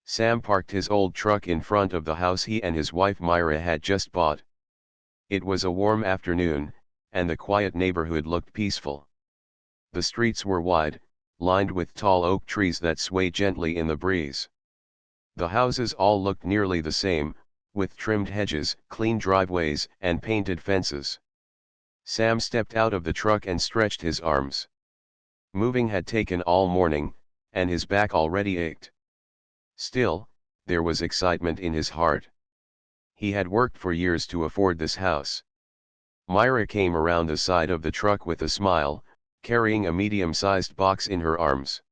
Sam parked his old truck in front of the house he and his wife Myra had just bought. It was a warm afternoon, and the quiet neighborhood looked peaceful. The streets were wide, lined with tall oak trees that swayed gently in the breeze. The houses all looked nearly the same, with trimmed hedges, clean driveways, and painted fences. Sam stepped out of the truck and stretched his arms. Moving had taken all morning, and his back already ached. Still, there was excitement in his heart. He had worked for years to afford this house. Myra came around the side of the truck with a smile, carrying a medium-sized box in her arms.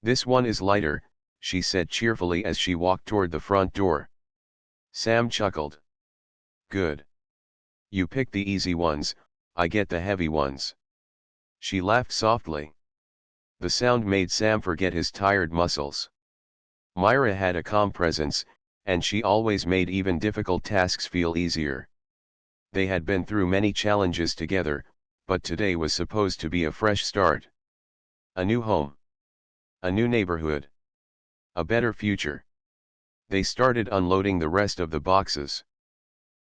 "This one is lighter," she said cheerfully as she walked toward the front door. Sam chuckled. "Good. You pick the easy ones, I get the heavy ones." She laughed softly. The sound made Sam forget his tired muscles. Myra had a calm presence, and she always made even difficult tasks feel easier. They had been through many challenges together, but today was supposed to be a fresh start. A new home. A new neighborhood. A better future. They started unloading the rest of the boxes.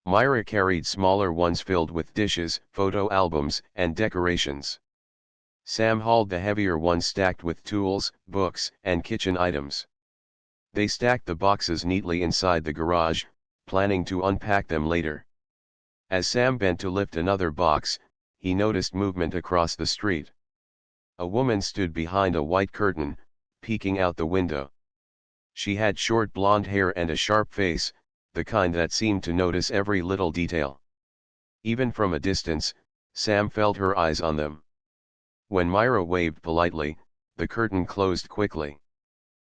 Myra carried smaller ones filled with dishes, photo albums, and decorations. Sam hauled the heavier ones stacked with tools, books, and kitchen items. They stacked the boxes neatly inside the garage, planning to unpack them later. As Sam bent to lift another box, he noticed movement across the street. A woman stood behind a white curtain, peeking out the window. She had short blonde hair and a sharp face, the kind that seemed to notice every little detail. Even from a distance, Sam felt her eyes on them. When Myra waved politely, the curtain closed quickly.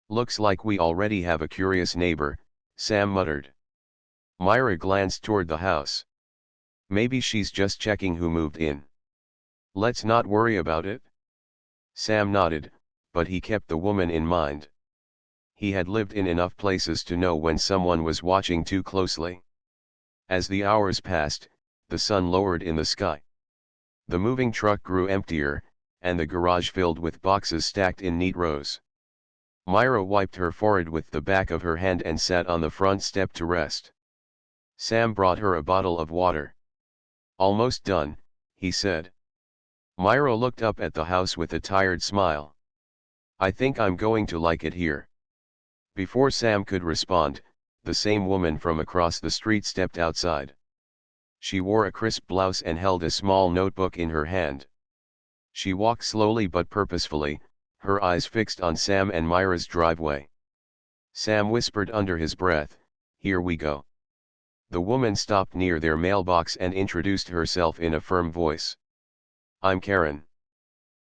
"Looks like we already have a curious neighbor," Sam muttered. Myra glanced toward the house. "Maybe she's just checking who moved in. Let's not worry about it." Sam nodded, but he kept the woman in mind. He had lived in enough places to know when someone was watching too closely. As the hours passed, the sun lowered in the sky. The moving truck grew emptier, and the garage filled with boxes stacked in neat rows. Myra wiped her forehead with the back of her hand and sat on the front step to rest. Sam brought her a bottle of water. "Almost done," he said. Myra looked up at the house with a tired smile. "I think I'm going to like it here." Before Sam could respond, the same woman from across the street stepped outside. She wore a crisp blouse and held a small notebook in her hand. She walked slowly but purposefully, her eyes fixed on Sam and Myra's driveway. Sam whispered under his breath, "Here we go." The woman stopped near their mailbox and introduced herself in a firm voice. "I'm Karen.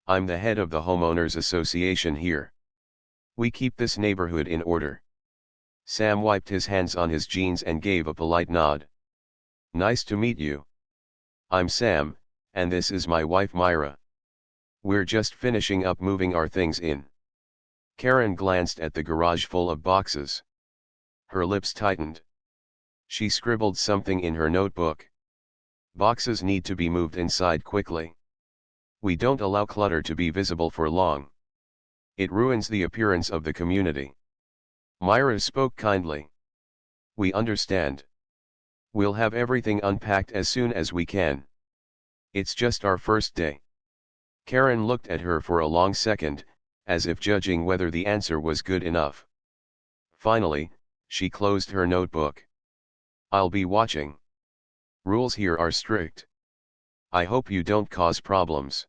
I'm the head of the homeowners association here. We keep this neighborhood in order." Sam wiped his hands on his jeans and gave a polite nod. "Nice to meet you. I'm Sam, and this is my wife Myra. We're just finishing up moving our things in." Karen glanced at the garage full of boxes. Her lips tightened. She scribbled something in her notebook. "Boxes need to be moved inside quickly. We don't allow clutter to be visible for long. It ruins the appearance of the community." Myra spoke kindly. "We understand. We'll have everything unpacked as soon as we can. It's just our first day." Karen looked at her for a long second, as if judging whether the answer was good enough. Finally, she closed her notebook. "I'll be watching. Rules here are strict. I hope you don't cause problems."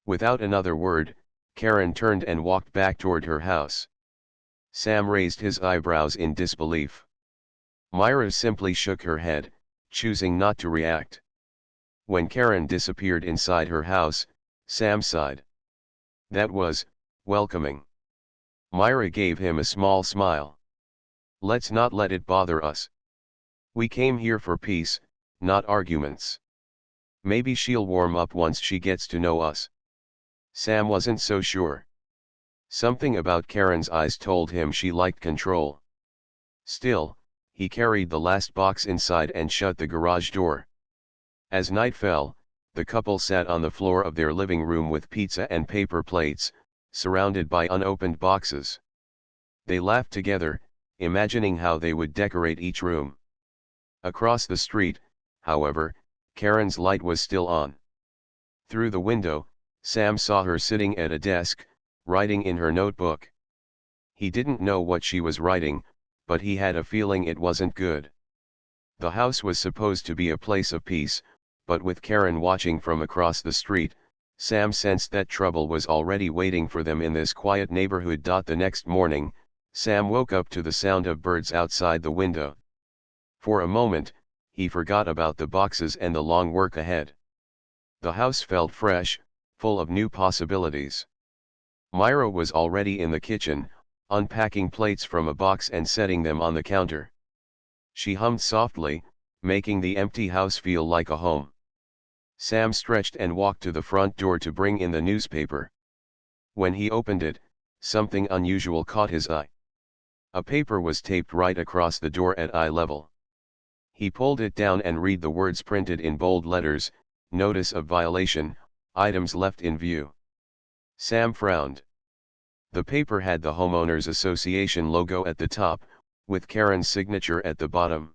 Without another word, Karen turned and walked back toward her house. Sam raised his eyebrows in disbelief. Myra simply shook her head, choosing not to react. When Karen disappeared inside her house, Sam sighed. That was welcoming. Myra gave him a small smile. "Let's not let it bother us. We came here for peace, not arguments. Maybe she'll warm up once she gets to know us." Sam wasn't so sure. Something about Karen's eyes told him she liked control. Still, he carried the last box inside and shut the garage door. As night fell, the couple sat on the floor of their living room with pizza and paper plates, surrounded by unopened boxes. They laughed together, imagining how they would decorate each room. Across the street, however, Karen's light was still on. Through the window, Sam saw her sitting at a desk, writing in her notebook. He didn't know what she was writing, but he had a feeling it wasn't good. The house was supposed to be a place of peace, but with Karen watching from across the street, Sam sensed that trouble was already waiting for them in this quiet neighborhood. The next morning, Sam woke up to the sound of birds outside the window. For a moment, he forgot about the boxes and the long work ahead. The house felt fresh, full of new possibilities. Myra was already in the kitchen, unpacking plates from a box and setting them on the counter. She hummed softly, making the empty house feel like a home. Sam stretched and walked to the front door to bring in the newspaper. When he opened it, something unusual caught his eye. A paper was taped right across the door at eye level. He pulled it down and read the words printed in bold letters: "Notice of violation, items left in view." Sam frowned. The paper had the Homeowners Association logo at the top, with Karen's signature at the bottom.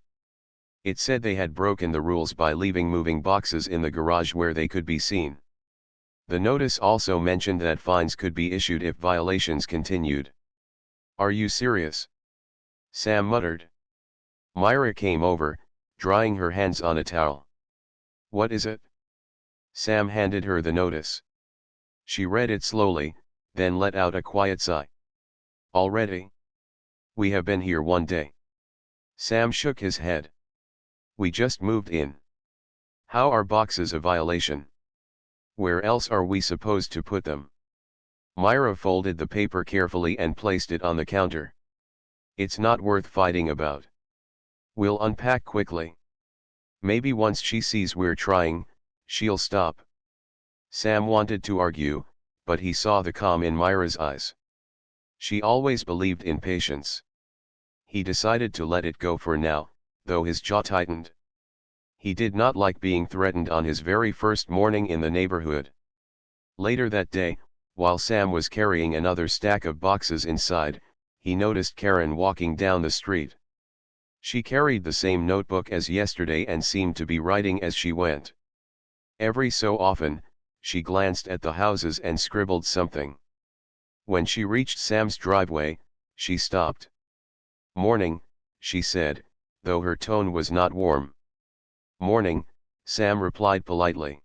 It said they had broken the rules by leaving moving boxes in the garage where they could be seen. The notice also mentioned that fines could be issued if violations continued. "Are you serious?" Sam muttered. Myra came over, drying her hands on a towel. "What is it?" Sam handed her the notice. She read it slowly, then let out a quiet sigh. "Already? We have been here one day." Sam shook his head. "We just moved in. How are boxes a violation? Where else are we supposed to put them?" Myra folded the paper carefully and placed it on the counter. "It's not worth fighting about. We'll unpack quickly. Maybe once she sees we're trying, she'll stop." Sam wanted to argue, but he saw the calm in Myra's eyes. She always believed in patience. He decided to let it go for now, though his jaw tightened. He did not like being threatened on his very first morning in the neighborhood. Later that day, while Sam was carrying another stack of boxes inside, he noticed Karen walking down the street. She carried the same notebook as yesterday and seemed to be writing as she went. Every so often, she glanced at the houses and scribbled something. When she reached Sam's driveway, she stopped. "Morning," she said, though her tone was not warm. "Morning," Sam replied politely.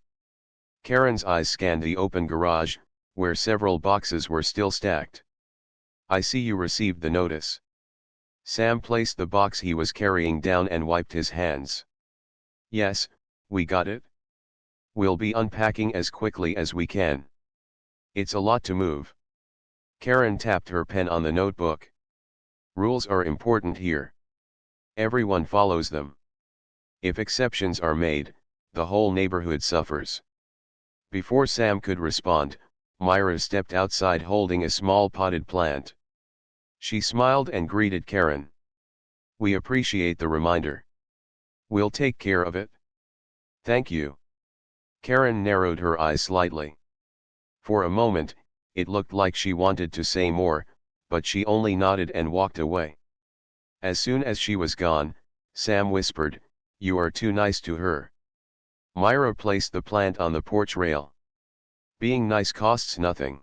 Karen's eyes scanned the open garage, where several boxes were still stacked. "I see you received the notice." Sam placed the box he was carrying down and wiped his hands. "Yes, we got it. We'll be unpacking as quickly as we can. It's a lot to move." Karen tapped her pen on the notebook. "Rules are important here. Everyone follows them. If exceptions are made, the whole neighborhood suffers." Before Sam could respond, Myra stepped outside holding a small potted plant. She smiled and greeted Karen. "We appreciate the reminder. We'll take care of it." "Thank you." Karen narrowed her eyes slightly. For a moment, it looked like she wanted to say more, but she only nodded and walked away. As soon as she was gone, Sam whispered, "You are too nice to her." Myra placed the plant on the porch rail. "Being nice costs nothing.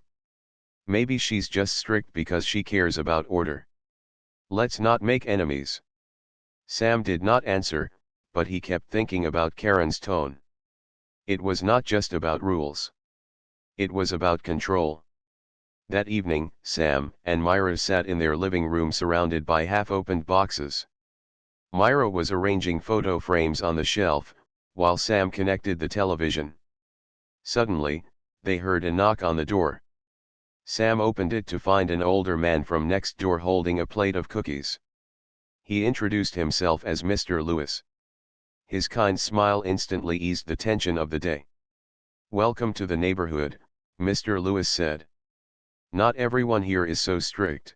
Maybe she's just strict because she cares about order. Let's not make enemies." Sam did not answer, but he kept thinking about Karen's tone. It was not just about rules. It was about control. That evening, Sam and Myra sat in their living room surrounded by half-opened boxes. Myra was arranging photo frames on the shelf, while Sam connected the television. Suddenly, they heard a knock on the door. Sam opened it to find an older man from next door holding a plate of cookies. He introduced himself as Mr. Lewis. His kind smile instantly eased the tension of the day. "Welcome to the neighborhood," Mr. Lewis said. "Not everyone here is so strict.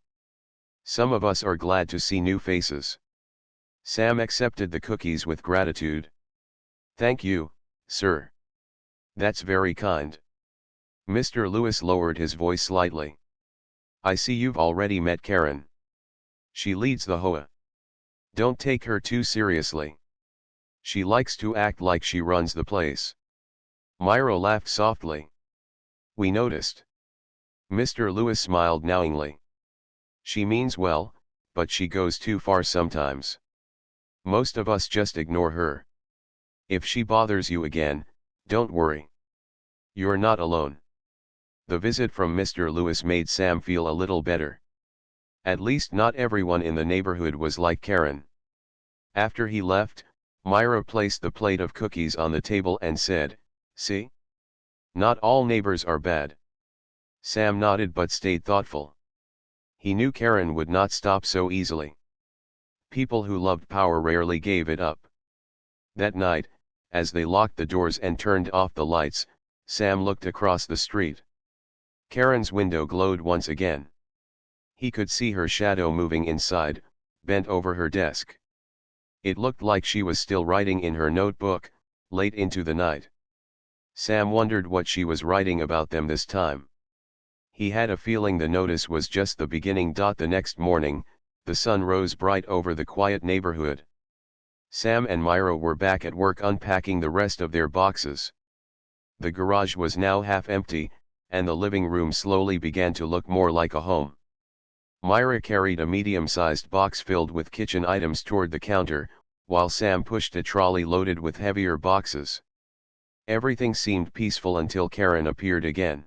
Some of us are glad to see new faces." Sam accepted the cookies with gratitude. "Thank you, sir. That's very kind." Mr. Lewis lowered his voice slightly. "I see you've already met Karen. She leads the HOA. Don't take her too seriously. She likes to act like she runs the place. Myra laughed softly. We noticed. Mr. Lewis smiled knowingly. She means well, but she goes too far sometimes. Most of us just ignore her. If she bothers you again, don't worry. You're not alone. The visit from Mr. Lewis made Sam feel a little better. At least not everyone in the neighborhood was like Karen. After he left, Myra placed the plate of cookies on the table and said, "See? Not all neighbors are bad." Sam nodded but stayed thoughtful. He knew Karen would not stop so easily. People who loved power rarely gave it up. That night, as they locked the doors and turned off the lights, Sam looked across the street. Karen's window glowed once again. He could see her shadow moving inside, bent over her desk. It looked like she was still writing in her notebook, late into the night. Sam wondered what she was writing about them this time. He had a feeling the notice was just the beginning. The next morning, the sun rose bright over the quiet neighborhood. Sam and Myra were back at work unpacking the rest of their boxes. The garage was now half empty, and the living room slowly began to look more like a home. Myra carried a medium-sized box filled with kitchen items toward the counter, while Sam pushed a trolley loaded with heavier boxes. Everything seemed peaceful until Karen appeared again.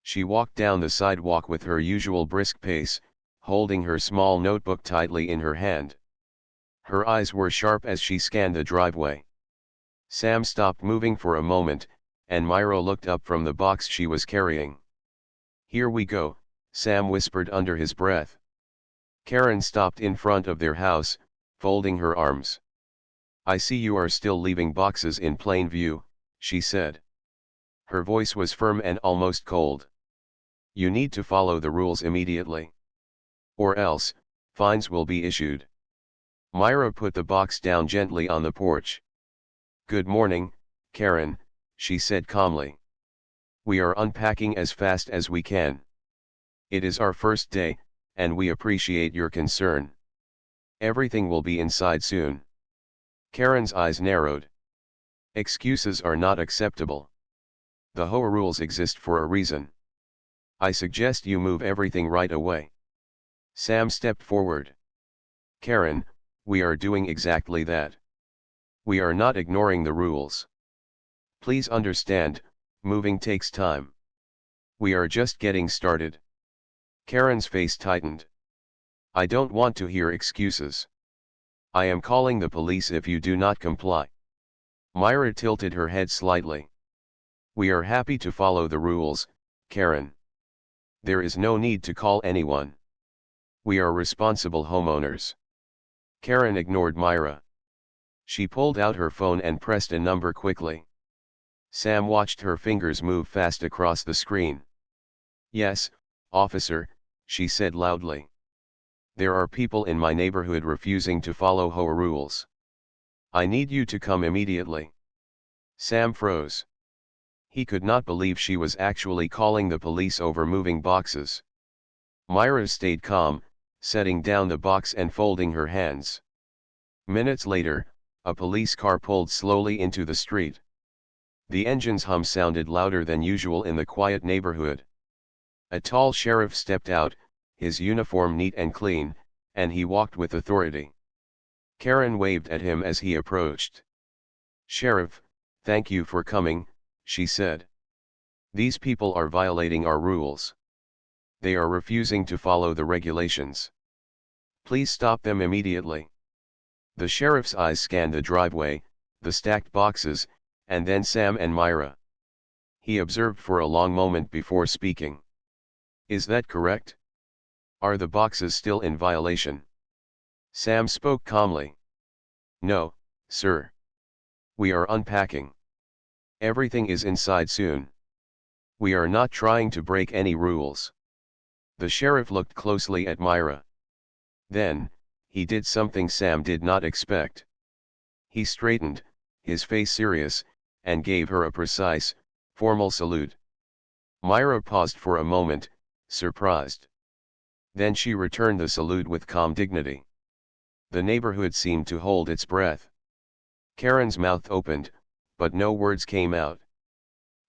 She walked down the sidewalk with her usual brisk pace, holding her small notebook tightly in her hand. Her eyes were sharp as she scanned the driveway. Sam stopped moving for a moment, and Myra looked up from the box she was carrying. "Here we go," Sam whispered under his breath. Karen stopped in front of their house, folding her arms. "I see you are still leaving boxes in plain view," she said. Her voice was firm and almost cold. "You need to follow the rules immediately. Or else, fines will be issued." Myra put the box down gently on the porch. "Good morning, Karen," she said calmly. "We are unpacking as fast as we can. It is our first day, and we appreciate your concern. Everything will be inside soon." Karen's eyes narrowed. "Excuses are not acceptable. The HOA rules exist for a reason. I suggest you move everything right away." Sam stepped forward. "Karen, we are doing exactly that. We are not ignoring the rules. Please understand, moving takes time. We are just getting started." Karen's face tightened. "I don't want to hear excuses. I am calling the police if you do not comply." Myra tilted her head slightly. "We are happy to follow the rules, Karen. There is no need to call anyone. We are responsible homeowners." Karen ignored Myra. She pulled out her phone and pressed a number quickly. Sam watched her fingers move fast across the screen. "Yes, officer," she said loudly. "There are people in my neighborhood refusing to follow HOA rules. I need you to come immediately." Sam froze. He could not believe she was actually calling the police over moving boxes. Myra stayed calm, setting down the box and folding her hands. Minutes later, a police car pulled slowly into the street. The engine's hum sounded louder than usual in the quiet neighborhood. A tall sheriff stepped out, his uniform neat and clean, and he walked with authority. Karen waved at him as he approached. "Sheriff, thank you for coming," she said. "These people are violating our rules. They are refusing to follow the regulations. Please stop them immediately." The sheriff's eyes scanned the driveway, the stacked boxes, and then Sam and Myra. He observed for a long moment before speaking. "Is that correct? Are the boxes still in violation?" Sam spoke calmly. "No, sir. We are unpacking. Everything is inside soon. We are not trying to break any rules." The sheriff looked closely at Myra. Then, he did something Sam did not expect. He straightened, his face serious, and gave her a precise, formal salute. Myra paused for a moment, surprised. Then she returned the salute with calm dignity. The neighborhood seemed to hold its breath. Karen's mouth opened, but no words came out.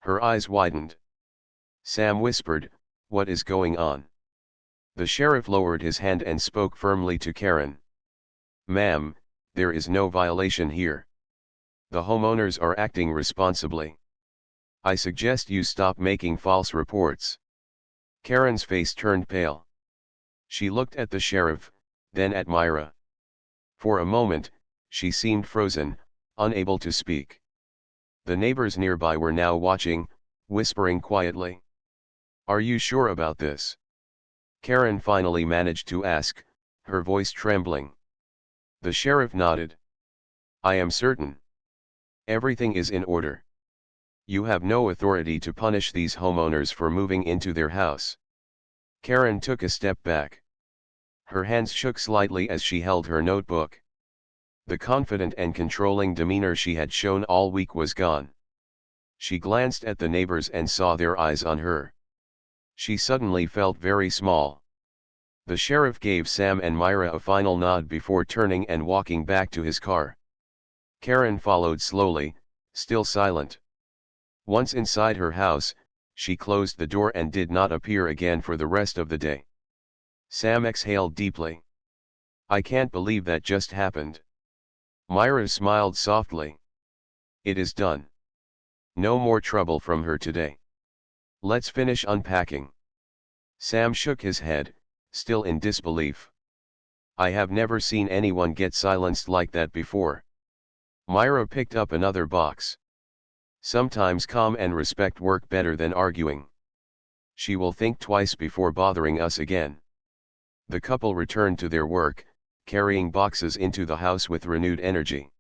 Her eyes widened. Sam whispered, "What is going on?" The sheriff lowered his hand and spoke firmly to Karen. "Ma'am, there is no violation here. The homeowners are acting responsibly. I suggest you stop making false reports." Karen's face turned pale. She looked at the sheriff, then at Myra. For a moment, she seemed frozen, unable to speak. The neighbors nearby were now watching, whispering quietly. "Are you sure about this?" Karen finally managed to ask, her voice trembling. The sheriff nodded. "I am certain. Everything is in order. You have no authority to punish these homeowners for moving into their house." Karen took a step back. Her hands shook slightly as she held her notebook. The confident and controlling demeanor she had shown all week was gone. She glanced at the neighbors and saw their eyes on her. She suddenly felt very small. The sheriff gave Sam and Myra a final nod before turning and walking back to his car. Karen followed slowly, still silent. Once inside her house, she closed the door and did not appear again for the rest of the day. Sam exhaled deeply. "I can't believe that just happened." Myra smiled softly. "It is done. No more trouble from her today. Let's finish unpacking." Sam shook his head, still in disbelief. "I have never seen anyone get silenced like that before." Myra picked up another box. "Sometimes calm and respect work better than arguing. She will think twice before bothering us again." The couple returned to their work, carrying boxes into the house with renewed energy.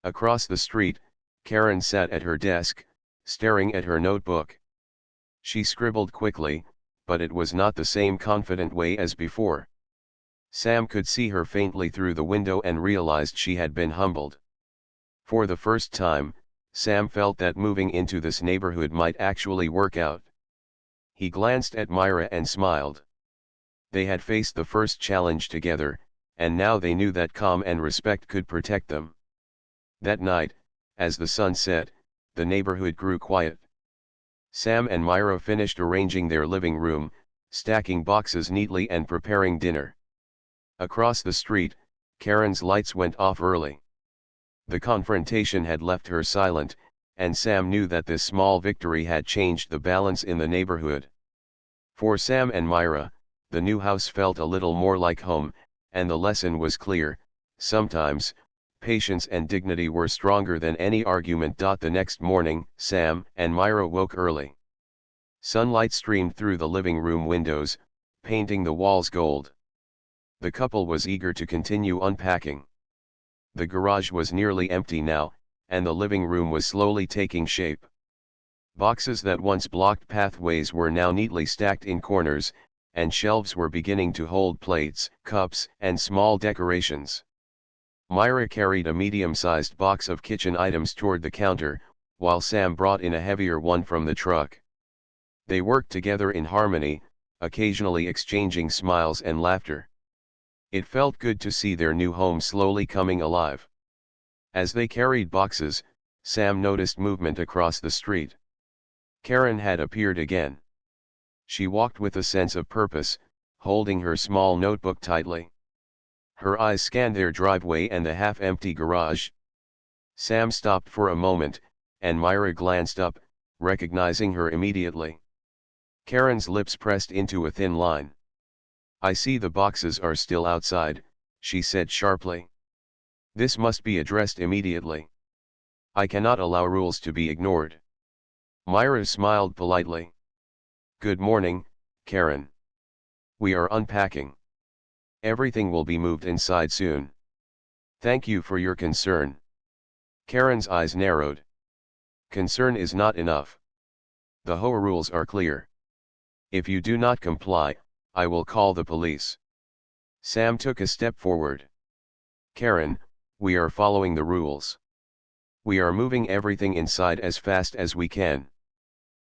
Across the street, Karen sat at her desk, staring at her notebook. She scribbled quickly, but it was not the same confident way as before. Sam could see her faintly through the window and realized she had been humbled. For the first time, Sam felt that moving into this neighborhood might actually work out. He glanced at Myra and smiled. They had faced the first challenge together, and now they knew that calm and respect could protect them. That night, as the sun set, the neighborhood grew quiet. Sam and Myra finished arranging their living room, stacking boxes neatly and preparing dinner. Across the street, Karen's lights went off early. The confrontation had left her silent, and Sam knew that this small victory had changed the balance in the neighborhood. For Sam and Myra, the new house felt a little more like home, and the lesson was clear: sometimes, patience and dignity were stronger than any argument. The next morning, Sam and Myra woke early. Sunlight streamed through the living room windows, painting the walls gold. The couple was eager to continue unpacking. The garage was nearly empty now, and the living room was slowly taking shape. Boxes that once blocked pathways were now neatly stacked in corners, and shelves were beginning to hold plates, cups, and small decorations. Myra carried a medium-sized box of kitchen items toward the counter, while Sam brought in a heavier one from the truck. They worked together in harmony, occasionally exchanging smiles and laughter. It felt good to see their new home slowly coming alive. As they carried boxes, Sam noticed movement across the street. Karen had appeared again. She walked with a sense of purpose, holding her small notebook tightly. Her eyes scanned their driveway and the half-empty garage. Sam stopped for a moment, and Myra glanced up, recognizing her immediately. Karen's lips pressed into a thin line. "I see the boxes are still outside," she said sharply. "This must be addressed immediately. I cannot allow rules to be ignored." Myra smiled politely. "Good morning, Karen. We are unpacking. Everything will be moved inside soon. Thank you for your concern." Karen's eyes narrowed. "Concern is not enough. The HOA rules are clear. If you do not comply, I will call the police." Sam took a step forward. "Karen, we are following the rules. We are moving everything inside as fast as we can.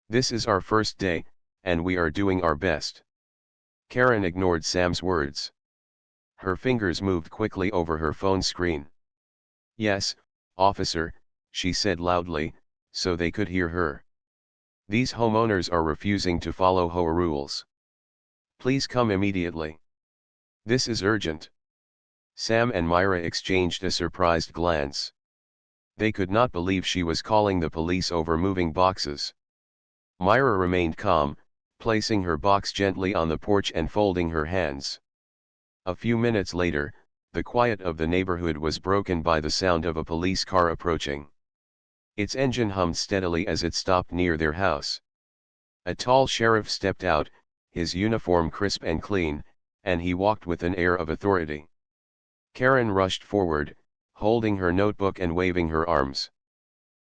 This is our first day, and we are doing our best." Karen ignored Sam's words. Her fingers moved quickly over her phone screen. "Yes, officer," she said loudly, so they could hear her. "These homeowners are refusing to follow HOA rules. Please come immediately. This is urgent." Sam and Myra exchanged a surprised glance. They could not believe she was calling the police over moving boxes. Myra remained calm, placing her box gently on the porch and folding her hands. A few minutes later, the quiet of the neighborhood was broken by the sound of a police car approaching. Its engine hummed steadily as it stopped near their house. A tall sheriff stepped out, his uniform crisp and clean, and he walked with an air of authority. Karen rushed forward, holding her notebook and waving her arms.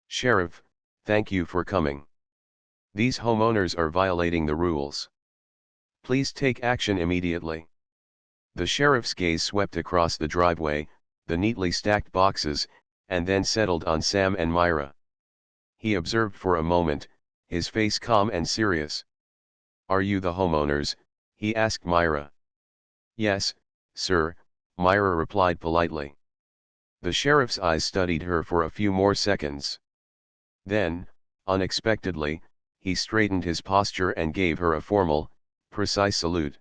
"Sheriff, thank you for coming. These homeowners are violating the rules. Please take action immediately." The sheriff's gaze swept across the driveway, the neatly stacked boxes, and then settled on Sam and Myra. He observed for a moment, his face calm and serious. "Are you the homeowners?" he asked Myra. "Yes, sir," Myra replied politely. The sheriff's eyes studied her for a few more seconds. Then, unexpectedly, he straightened his posture and gave her a formal, precise salute.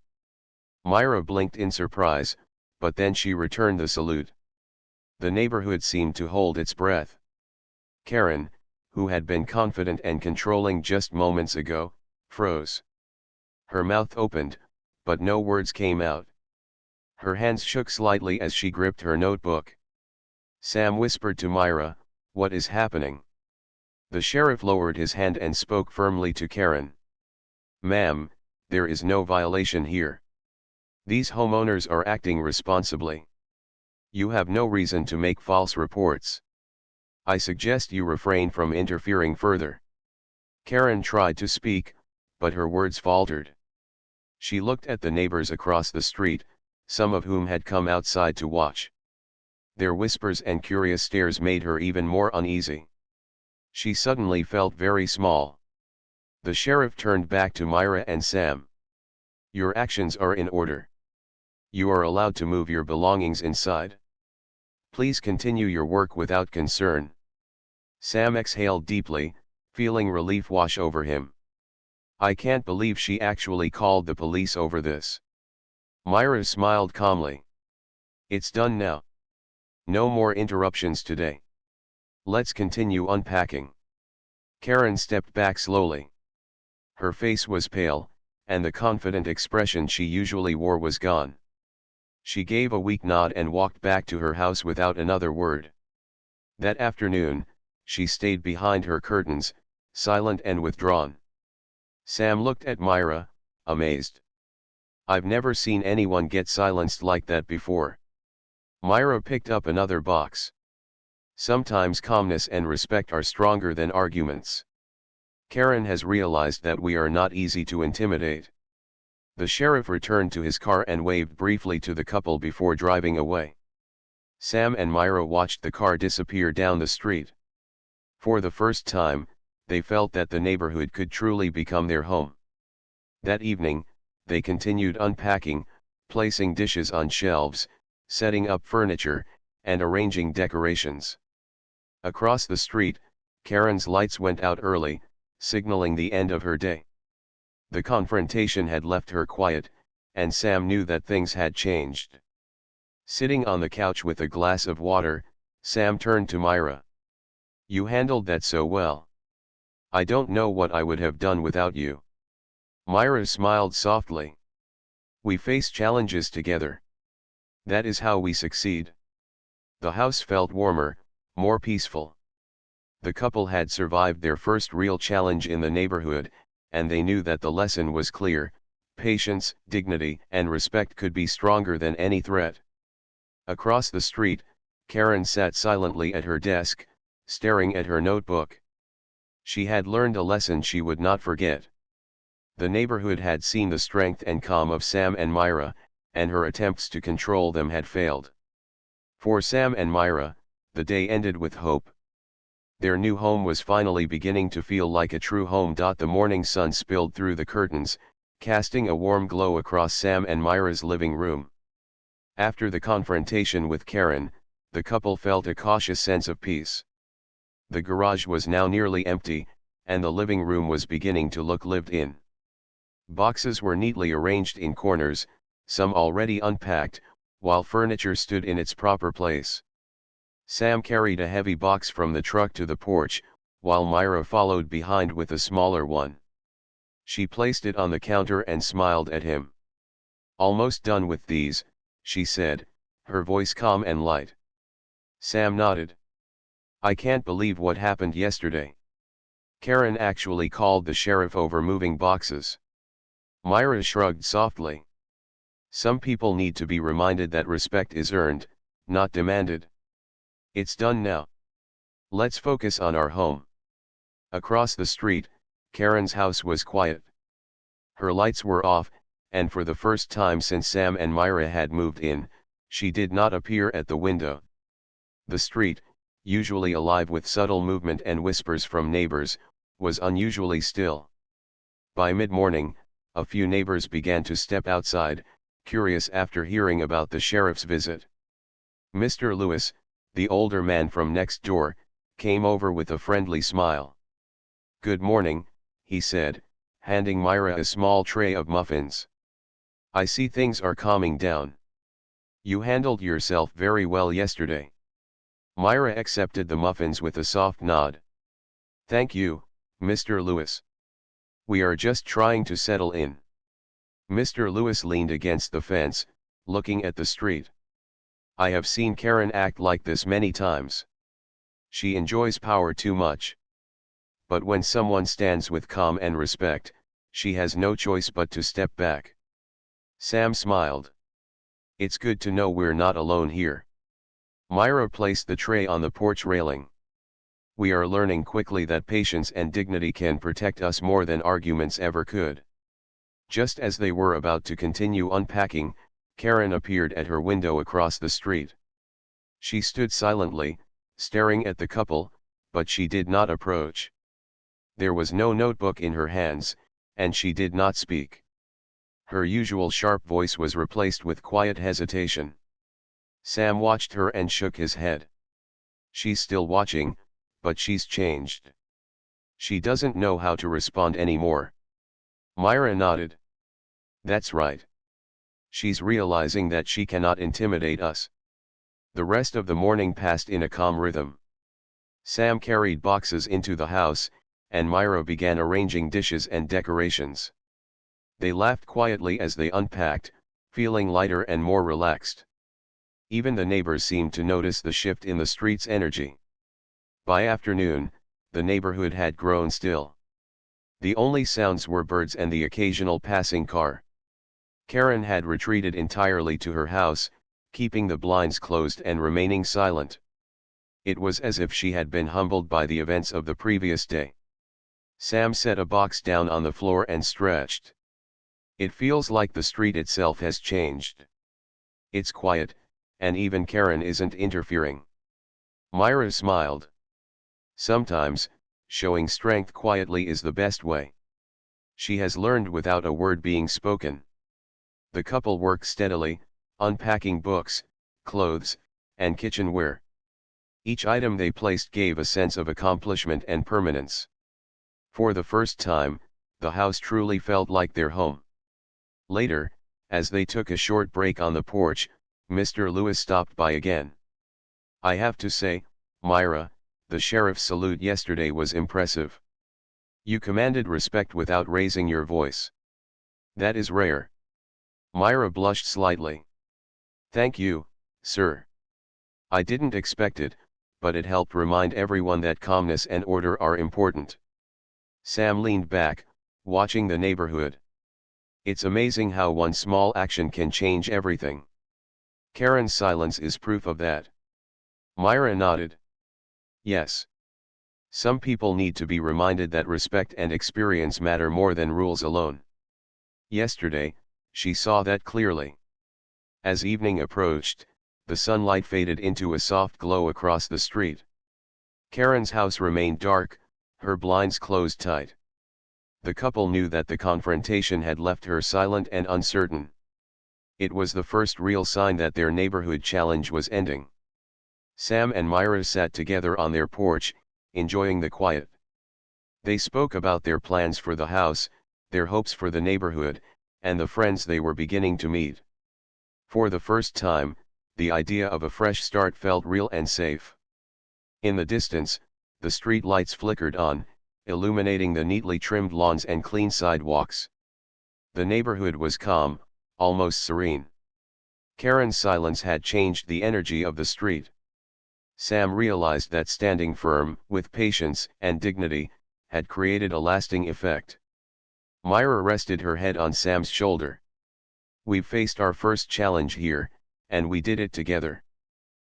Myra blinked in surprise, but then she returned the salute. The neighborhood seemed to hold its breath. Karen, who had been confident and controlling just moments ago, froze. Her mouth opened, but no words came out. Her hands shook slightly as she gripped her notebook. Sam whispered to Myra, "What is happening?" The sheriff lowered his hand and spoke firmly to Karen. "Ma'am, there is no violation here. These homeowners are acting responsibly. You have no reason to make false reports. I suggest you refrain from interfering further." Karen tried to speak, but her words faltered. She looked at the neighbors across the street, some of whom had come outside to watch. Their whispers and curious stares made her even more uneasy. She suddenly felt very small. The sheriff turned back to Myra and Sam. "Your actions are in order. You are allowed to move your belongings inside. Please continue your work without concern." Sam exhaled deeply, feeling relief wash over him. "I can't believe she actually called the police over this." Myra smiled calmly. "It's done now. No more interruptions today. Let's continue unpacking." Karen stepped back slowly. Her face was pale, and the confident expression she usually wore was gone. She gave a weak nod and walked back to her house without another word. That afternoon, she stayed behind her curtains, silent and withdrawn. Sam looked at Myra, amazed. "I've never seen anyone get silenced like that before." Myra picked up another box. "Sometimes calmness and respect are stronger than arguments. Karen has realized that we are not easy to intimidate." The sheriff returned to his car and waved briefly to the couple before driving away. Sam and Myra watched the car disappear down the street. For the first time, they felt that the neighborhood could truly become their home. That evening, they continued unpacking, placing dishes on shelves, setting up furniture, and arranging decorations. Across the street, Karen's lights went out early, signaling the end of her day. The confrontation had left her quiet, and Sam knew that things had changed. Sitting on the couch with a glass of water, Sam turned to Myra. "You handled that so well. I don't know what I would have done without you." Myra smiled softly. "We face challenges together. That is how we succeed." The house felt warmer, more peaceful. The couple had survived their first real challenge in the neighborhood, and they knew that the lesson was clear: patience, dignity, and respect could be stronger than any threat. Across the street, Karen sat silently at her desk, staring at her notebook. She had learned a lesson she would not forget. The neighborhood had seen the strength and calm of Sam and Myra, and her attempts to control them had failed. For Sam and Myra, the day ended with hope. Their new home was finally beginning to feel like a true home. The morning sun spilled through the curtains, casting a warm glow across Sam and Myra's living room. After the confrontation with Karen, the couple felt a cautious sense of peace. The garage was now nearly empty, and the living room was beginning to look lived in. Boxes were neatly arranged in corners, some already unpacked, while furniture stood in its proper place. Sam carried a heavy box from the truck to the porch, while Myra followed behind with a smaller one. She placed it on the counter and smiled at him. "Almost done with these," she said, her voice calm and light. Sam nodded. "I can't believe what happened yesterday. Karen actually called the sheriff over moving boxes." Myra shrugged softly. "Some people need to be reminded that respect is earned, not demanded. It's done now. Let's focus on our home." Across the street, Karen's house was quiet. Her lights were off, and for the first time since Sam and Myra had moved in, she did not appear at the window. The street, usually alive with subtle movement and whispers from neighbors, was unusually still. By mid-morning, a few neighbors began to step outside, curious after hearing about the sheriff's visit. Mr. Lewis, the older man from next door, came over with a friendly smile. "Good morning," he said, handing Myra a small tray of muffins. "I see things are calming down. You handled yourself very well yesterday." Myra accepted the muffins with a soft nod. "Thank you, Mr. Lewis. We are just trying to settle in." Mr. Lewis leaned against the fence, looking at the street. "I have seen Karen act like this many times. She enjoys power too much. But when someone stands with calm and respect, she has no choice but to step back." Sam smiled. "It's good to know we're not alone here." Myra placed the tray on the porch railing. "We are learning quickly that patience and dignity can protect us more than arguments ever could." Just as they were about to continue unpacking, Karen appeared at her window across the street. She stood silently, staring at the couple, but she did not approach. There was no notebook in her hands, and she did not speak. Her usual sharp voice was replaced with quiet hesitation. Sam watched her and shook his head. "She's still watching, but she's changed. She doesn't know how to respond anymore." Myra nodded. "That's right. She's realizing that she cannot intimidate us." The rest of the morning passed in a calm rhythm. Sam carried boxes into the house, and Myra began arranging dishes and decorations. They laughed quietly as they unpacked, feeling lighter and more relaxed. Even the neighbors seemed to notice the shift in the street's energy. By afternoon, the neighborhood had grown still. The only sounds were birds and the occasional passing car. Karen had retreated entirely to her house, keeping the blinds closed and remaining silent. It was as if she had been humbled by the events of the previous day. Sam set a box down on the floor and stretched. "It feels like the street itself has changed. It's quiet, and even Karen isn't interfering." Myra smiled. "Sometimes, showing strength quietly is the best way." She has learned without a word being spoken. The couple worked steadily, unpacking books, clothes, and kitchenware. Each item they placed gave a sense of accomplishment and permanence. For the first time, the house truly felt like their home. Later, as they took a short break on the porch, Mr. Lewis stopped by again. "I have to say, Myra, the sheriff's salute yesterday was impressive. You commanded respect without raising your voice. That is rare." Myra blushed slightly. "Thank you, sir. I didn't expect it, but it helped remind everyone that calmness and order are important." Sam leaned back, watching the neighborhood. "It's amazing how one small action can change everything." Karen's silence is proof of that. Myra nodded. "Yes. Some people need to be reminded that respect and experience matter more than rules alone." Yesterday, she saw that clearly. As evening approached, the sunlight faded into a soft glow across the street. Karen's house remained dark, her blinds closed tight. The couple knew that the confrontation had left her silent and uncertain. It was the first real sign that their neighborhood challenge was ending. Sam and Myra sat together on their porch, enjoying the quiet. They spoke about their plans for the house, their hopes for the neighborhood, and the friends they were beginning to meet. For the first time, the idea of a fresh start felt real and safe. In the distance, the street lights flickered on, illuminating the neatly trimmed lawns and clean sidewalks. The neighborhood was calm, almost serene. Karen's silence had changed the energy of the street. Sam realized that standing firm, with patience and dignity, had created a lasting effect. Myra rested her head on Sam's shoulder. "We've faced our first challenge here, and we did it together.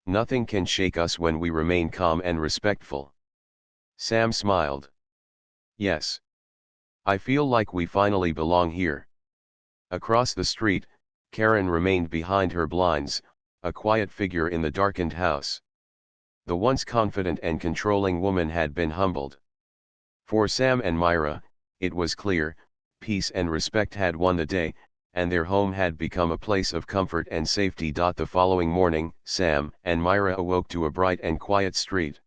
Nothing can shake us when we remain calm and respectful." Sam smiled. "Yes. I feel like we finally belong here." Across the street, Karen remained behind her blinds, a quiet figure in the darkened house. The once confident and controlling woman had been humbled. For Sam and Myra, it was clear, peace and respect had won the day, and their home had become a place of comfort and safety. The following morning, Sam and Myra awoke to a bright and quiet street.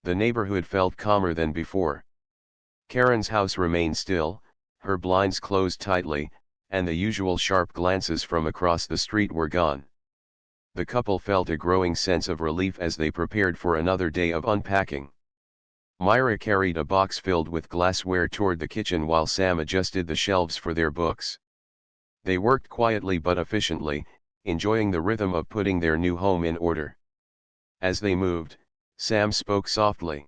The neighborhood felt calmer than before. Karen's house remained still, her blinds closed tightly, and the usual sharp glances from across the street were gone. The couple felt a growing sense of relief as they prepared for another day of unpacking. Myra carried a box filled with glassware toward the kitchen while Sam adjusted the shelves for their books. They worked quietly but efficiently, enjoying the rhythm of putting their new home in order. As they moved, Sam spoke softly.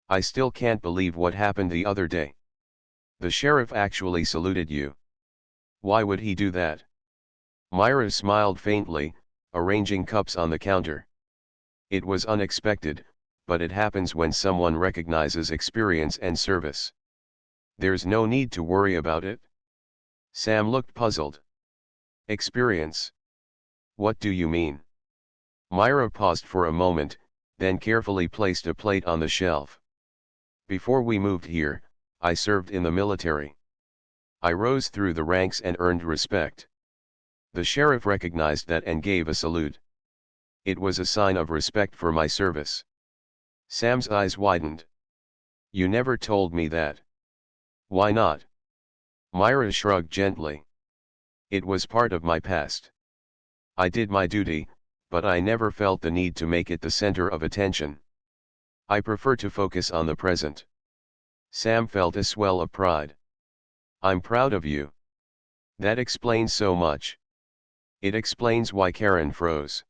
"I still can't believe what happened the other day. The sheriff actually saluted you. Why would he do that?" Myra smiled faintly, arranging cups on the counter. "It was unexpected, but it happens when someone recognizes experience and service. There's no need to worry about it." Sam looked puzzled. "Experience? What do you mean?" Myra paused for a moment, then carefully placed a plate on the shelf. "Before we moved here, I served in the military. I rose through the ranks and earned respect. The sheriff recognized that and gave a salute. It was a sign of respect for my service." Sam's eyes widened. "You never told me that." "Why not?" Myra shrugged gently. "It was part of my past. I did my duty, but I never felt the need to make it the center of attention. I prefer to focus on the present." Sam felt a swell of pride. "I'm proud of you. That explains so much. It explains why." Karen froze.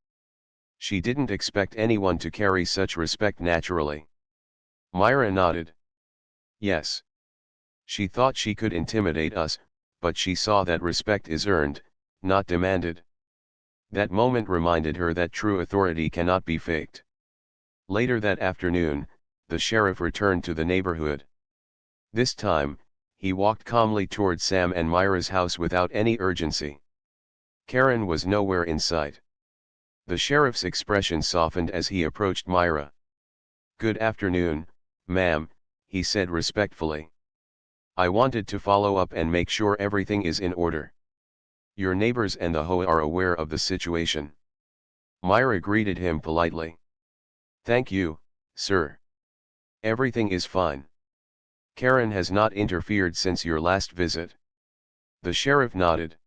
She didn't expect anyone to carry such respect naturally. Myra nodded. "Yes. She thought she could intimidate us, but she saw that respect is earned, not demanded. That moment reminded her that true authority cannot be faked." Later that afternoon, the sheriff returned to the neighborhood. This time, he walked calmly toward Sam and Myra's house without any urgency. Karen was nowhere in sight. The sheriff's expression softened as he approached Myra. "Good afternoon, ma'am," he said respectfully. "I wanted to follow up and make sure everything is in order. Your neighbors and the HOA are aware of the situation." Myra greeted him politely. "Thank you, sir. Everything is fine. Karen has not interfered since your last visit." The sheriff nodded.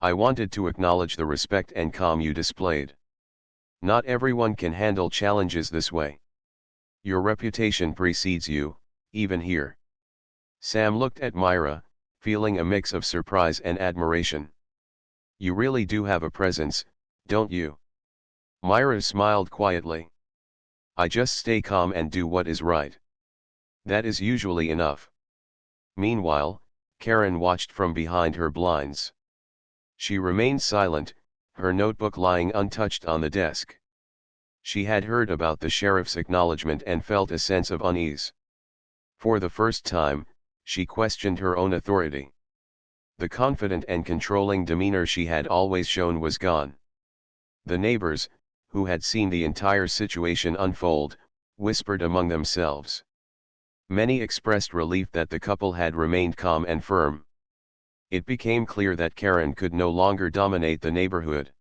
"I wanted to acknowledge the respect and calm you displayed. Not everyone can handle challenges this way. Your reputation precedes you, even here." Sam looked at Myra, feeling a mix of surprise and admiration. "You really do have a presence, don't you?" Myra smiled quietly. "I just stay calm and do what is right. That is usually enough." Meanwhile, Karen watched from behind her blinds. She remained silent, her notebook lying untouched on the desk. She had heard about the sheriff's acknowledgement and felt a sense of unease. For the first time, she questioned her own authority. The confident and controlling demeanor she had always shown was gone. The neighbors, who had seen the entire situation unfold, whispered among themselves. Many expressed relief that the couple had remained calm and firm. It became clear that Karen could no longer dominate the neighborhood.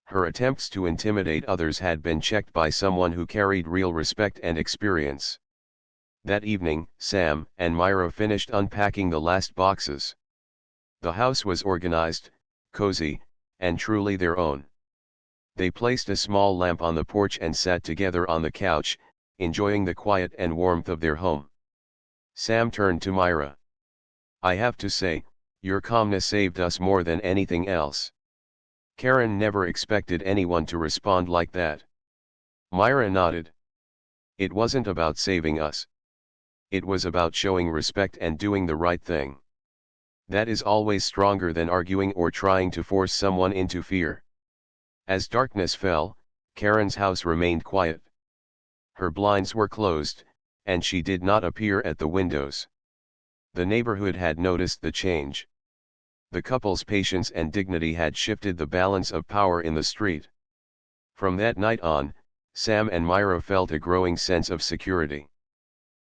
Her attempts to intimidate others had been checked by someone who carried real respect and experience. That evening, Sam and Myra finished unpacking the last boxes. The house was organized, cozy, and truly their own. They placed a small lamp on the porch and sat together on the couch, enjoying the quiet and warmth of their home. Sam turned to Myra. "I have to say, your calmness saved us more than anything else." Karen never expected anyone to respond like that. Myra nodded. "It wasn't about saving us. It was about showing respect and doing the right thing. That is always stronger than arguing or trying to force someone into fear." As darkness fell, Karen's house remained quiet. Her blinds were closed, and she did not appear at the windows. The neighborhood had noticed the change. The couple's patience and dignity had shifted the balance of power in the street. From that night on, Sam and Myra felt a growing sense of security.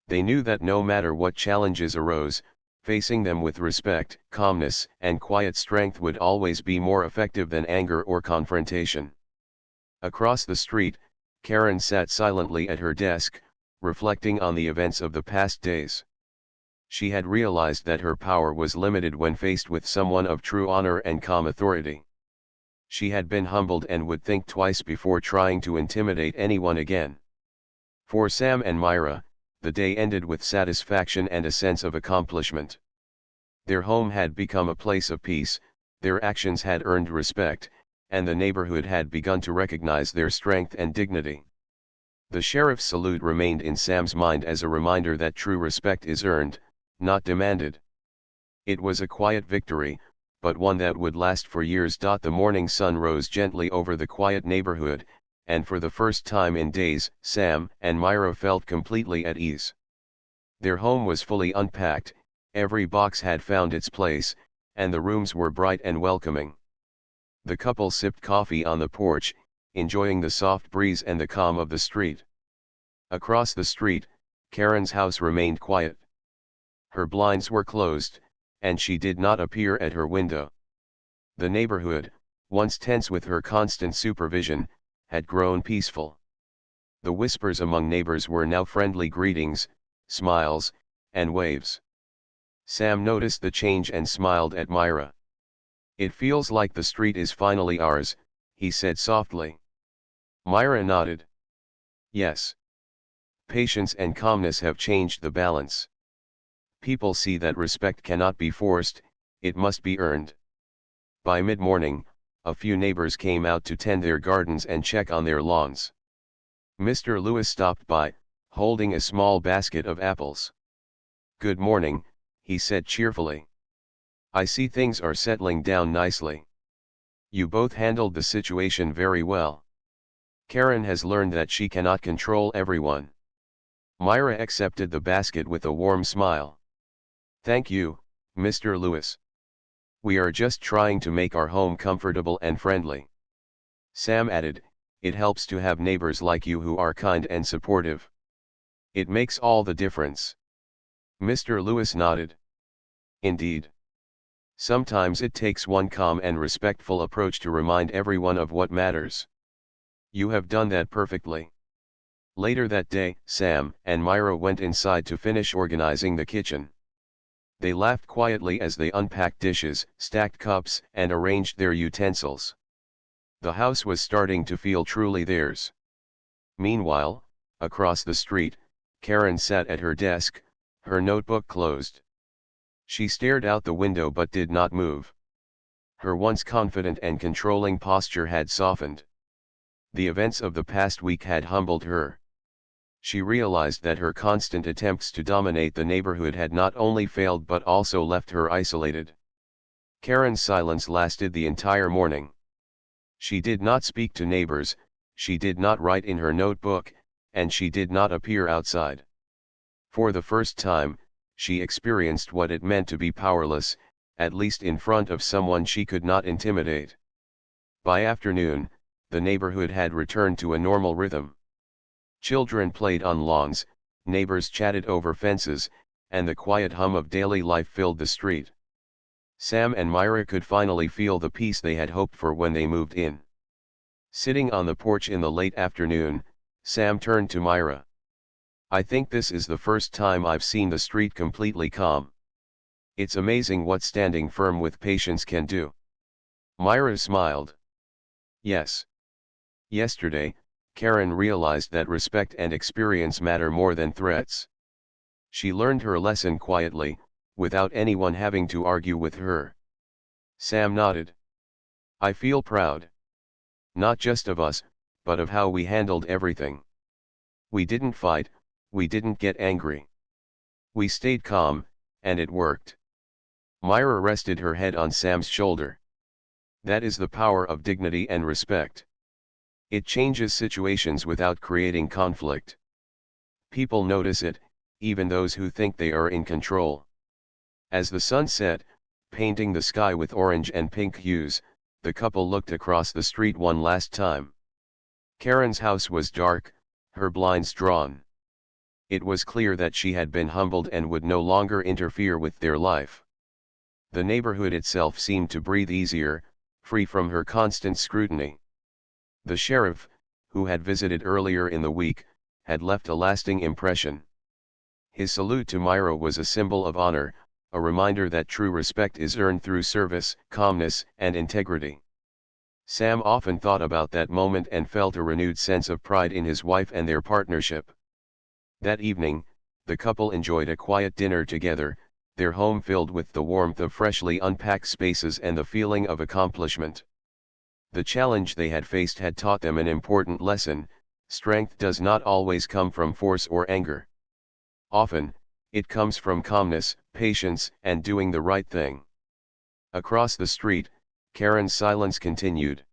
They knew that no matter what challenges arose, facing them with respect, calmness, and quiet strength would always be more effective than anger or confrontation. Across the street, Karen sat silently at her desk, reflecting on the events of the past days. She had realized that her power was limited when faced with someone of true honor and calm authority. She had been humbled and would think twice before trying to intimidate anyone again. For Sam and Myra, the day ended with satisfaction and a sense of accomplishment. Their home had become a place of peace, their actions had earned respect, and the neighborhood had begun to recognize their strength and dignity. The sheriff's salute remained in Sam's mind as a reminder that true respect is earned, not demanded. It was a quiet victory, but one that would last for years. The morning sun rose gently over the quiet neighborhood, and for the first time in days, Sam and Myra felt completely at ease. Their home was fully unpacked, every box had found its place, and the rooms were bright and welcoming. The couple sipped coffee on the porch, enjoying the soft breeze and the calm of the street. Across the street, Karen's house remained quiet. Her blinds were closed, and she did not appear at her window. The neighborhood, once tense with her constant supervision, had grown peaceful. The whispers among neighbors were now friendly greetings, smiles, and waves. Sam noticed the change and smiled at Myra. "It feels like the street is finally ours," he said softly. Myra nodded. "Yes. Patience and calmness have changed the balance. People see that respect cannot be forced, it must be earned." By mid-morning, a few neighbors came out to tend their gardens and check on their lawns. Mr. Lewis stopped by, holding a small basket of apples. "Good morning," he said cheerfully. "I see things are settling down nicely. You both handled the situation very well." Karen has learned that she cannot control everyone. Myra accepted the basket with a warm smile. "Thank you, Mr. Lewis. We are just trying to make our home comfortable and friendly." Sam added, "It helps to have neighbors like you who are kind and supportive. It makes all the difference." Mr. Lewis nodded. "Indeed. Sometimes it takes one calm and respectful approach to remind everyone of what matters. You have done that perfectly." Later that day, Sam and Myra went inside to finish organizing the kitchen. They laughed quietly as they unpacked dishes, stacked cups, and arranged their utensils. The house was starting to feel truly theirs. Meanwhile, across the street, Karen sat at her desk, her notebook closed. She stared out the window but did not move. Her once confident and controlling posture had softened. The events of the past week had humbled her. She realized that her constant attempts to dominate the neighborhood had not only failed but also left her isolated. Karen's silence lasted the entire morning. She did not speak to neighbors, she did not write in her notebook, and she did not appear outside. For the first time, she experienced what it meant to be powerless, at least in front of someone she could not intimidate. By afternoon, the neighborhood had returned to a normal rhythm. Children played on lawns, neighbors chatted over fences, and the quiet hum of daily life filled the street. Sam and Myra could finally feel the peace they had hoped for when they moved in. Sitting on the porch in the late afternoon, Sam turned to Myra. "I think this is the first time I've seen the street completely calm. It's amazing what standing firm with patience can do." Myra smiled. "Yes. Yesterday, Karen realized that respect and experience matter more than threats. She learned her lesson quietly, without anyone having to argue with her." Sam nodded. "I feel proud. Not just of us, but of how we handled everything. We didn't fight, we didn't get angry. We stayed calm, and it worked." Myra rested her head on Sam's shoulder. "That is the power of dignity and respect. It changes situations without creating conflict. People notice it, even those who think they are in control." As the sun set, painting the sky with orange and pink hues, the couple looked across the street one last time. Karen's house was dark, her blinds drawn. It was clear that she had been humbled and would no longer interfere with their life. The neighborhood itself seemed to breathe easier, free from her constant scrutiny. The sheriff, who had visited earlier in the week, had left a lasting impression. His salute to Myra was a symbol of honor, a reminder that true respect is earned through service, calmness, and integrity. Sam often thought about that moment and felt a renewed sense of pride in his wife and their partnership. That evening, the couple enjoyed a quiet dinner together, their home filled with the warmth of freshly unpacked spaces and the feeling of accomplishment. The challenge they had faced had taught them an important lesson: strength does not always come from force or anger. Often, it comes from calmness, patience, and doing the right thing. Across the street, Karen's silence continued.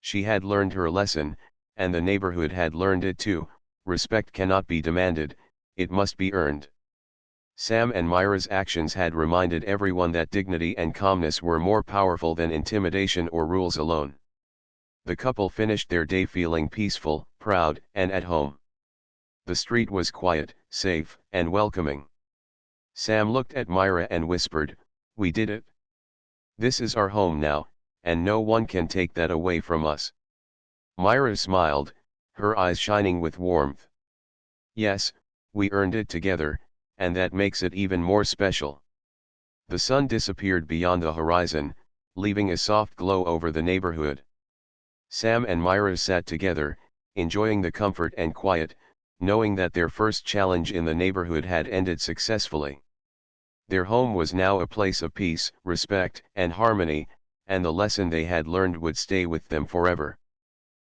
She had learned her lesson, and the neighborhood had learned it too: respect cannot be demanded, it must be earned. Sam and Myra's actions had reminded everyone that dignity and calmness were more powerful than intimidation or rules alone. The couple finished their day feeling peaceful, proud, and at home. The street was quiet, safe, and welcoming. Sam looked at Myra and whispered, "We did it. This is our home now, and no one can take that away from us." Myra smiled, her eyes shining with warmth. "Yes, we earned it together, and that makes it even more special." The sun disappeared beyond the horizon, leaving a soft glow over the neighborhood. Sam and Myra sat together, enjoying the comfort and quiet, knowing that their first challenge in the neighborhood had ended successfully. Their home was now a place of peace, respect, and harmony, and the lesson they had learned would stay with them forever.